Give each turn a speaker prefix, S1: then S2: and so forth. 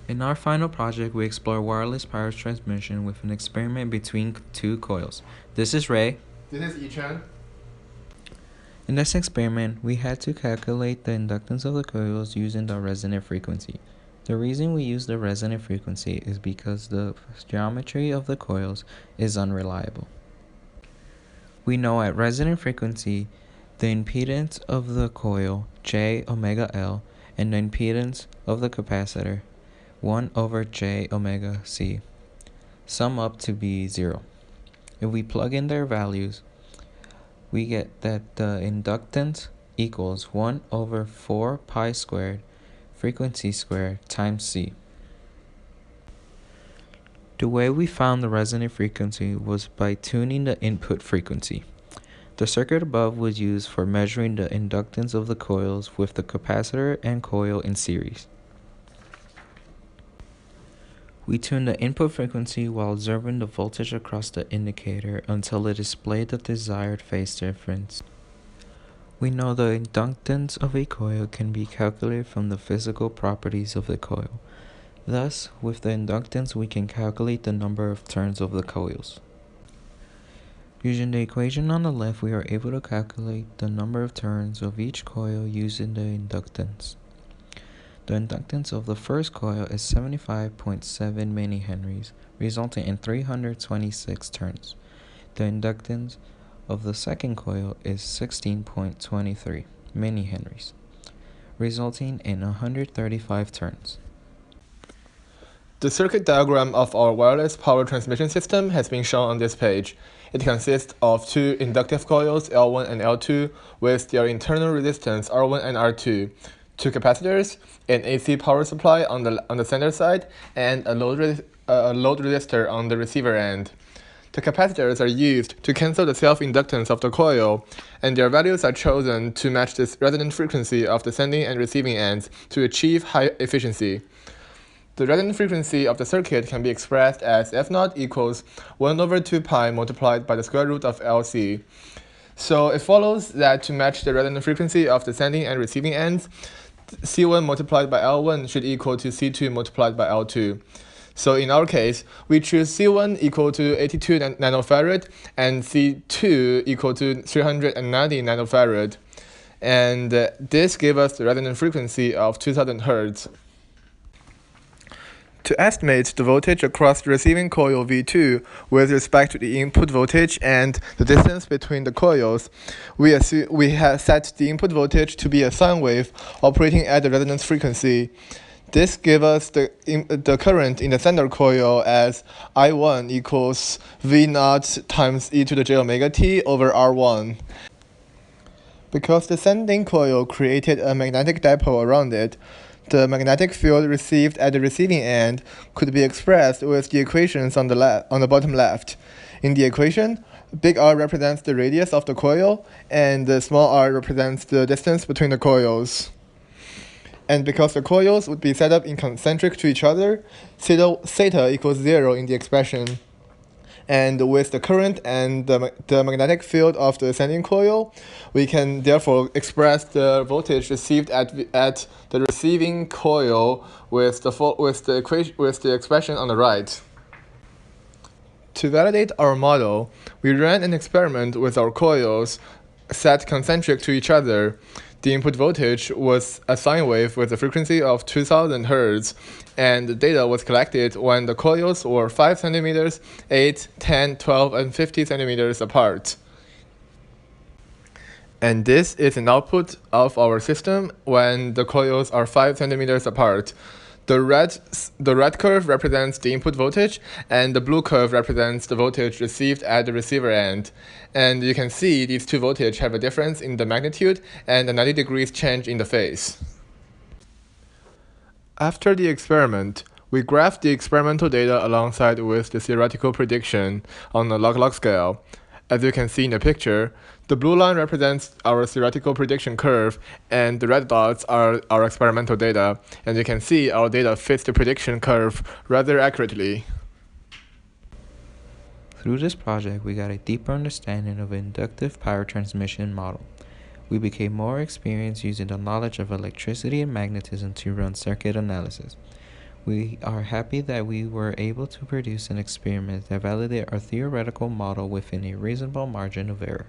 S1: In our final project, we explore wireless power transmission with an experiment between two coils. This is Ray.
S2: This is Yichen.
S1: In this experiment, we had to calculate the inductance of the coils using the resonant frequency. The reason we use the resonant frequency is because the geometry of the coils is unreliable. We know at resonant frequency, the impedance of the coil, J omega L, and the impedance of the capacitor, 1 over J omega C, sum up to be 0. If we plug in their values, we get that the inductance equals 1 over 4 pi squared frequency squared times C. The way we found the resonant frequency was by tuning the input frequency. The circuit above was used for measuring the inductance of the coils with the capacitor and coil in series. We tuned the input frequency while observing the voltage across the indicator until it displayed the desired phase difference. We know the inductance of a coil can be calculated from the physical properties of the coil. Thus, with the inductance, we can calculate the number of turns of the coils. Using the equation on the left, we are able to calculate the number of turns of each coil using the inductance. The inductance of the first coil is 75.7 millihenries, resulting in 326 turns. The inductance of the second coil is 16.23 millihenries, resulting in 135 turns.
S2: The circuit diagram of our wireless power transmission system has been shown on this page. It consists of two inductive coils, L1 and L2, with their internal resistance R1 and R2, two capacitors, an AC power supply on the center side, and a load resistor on the receiver end. The capacitors are used to cancel the self-inductance of the coil, and their values are chosen to match the resonant frequency of the sending and receiving ends to achieve high efficiency. The resonant frequency of the circuit can be expressed as F0 equals 1 over 2 pi multiplied by the square root of LC. So it follows that to match the resonant frequency of the sending and receiving ends, C1 multiplied by L1 should equal to C2 multiplied by L2. So in our case, we choose C1 equal to 82 nanofarad and C2 equal to 390 nanofarad. And this gave us the resonant frequency of 2000 Hz. To estimate the voltage across the receiving coil V2 with respect to the input voltage and the distance between the coils, we have set the input voltage to be a sine wave operating at the resonance frequency. This gives us the current in the center coil as I1 equals V0 times e to the j omega t over R1. Because the sending coil created a magnetic dipole around it, the magnetic field received at the receiving end could be expressed with the equations on the bottom left. In the equation, big R represents the radius of the coil, and the small r represents the distance between the coils. And because the coils would be set up in concentric to each other, theta equals 0 in the expression. And with the current and the magnetic field of the sending coil, we can therefore express the voltage received at the receiving coil with the expression on the right. To validate our model, we ran an experiment with our coils set concentric to each other. The input voltage was a sine wave with a frequency of 2000 Hz, and the data was collected when the coils were 5 centimeters, 8, 10, 12, and 50 centimeters apart. And this is an output of our system when the coils are 5 centimeters apart. The red curve represents the input voltage, and the blue curve represents the voltage received at the receiver end. And you can see these two voltages have a difference in the magnitude and a 90 degrees change in the phase. After the experiment, we graphed the experimental data alongside with the theoretical prediction on a log-log scale. As you can see in the picture, the blue line represents our theoretical prediction curve, and the red dots are our experimental data. And you can see our data fits the prediction curve rather accurately.
S1: Through this project, we got a deeper understanding of inductive power transmission model. We became more experienced using the knowledge of electricity and magnetism to run circuit analysis. We are happy that we were able to produce an experiment that validated our theoretical model within a reasonable margin of error.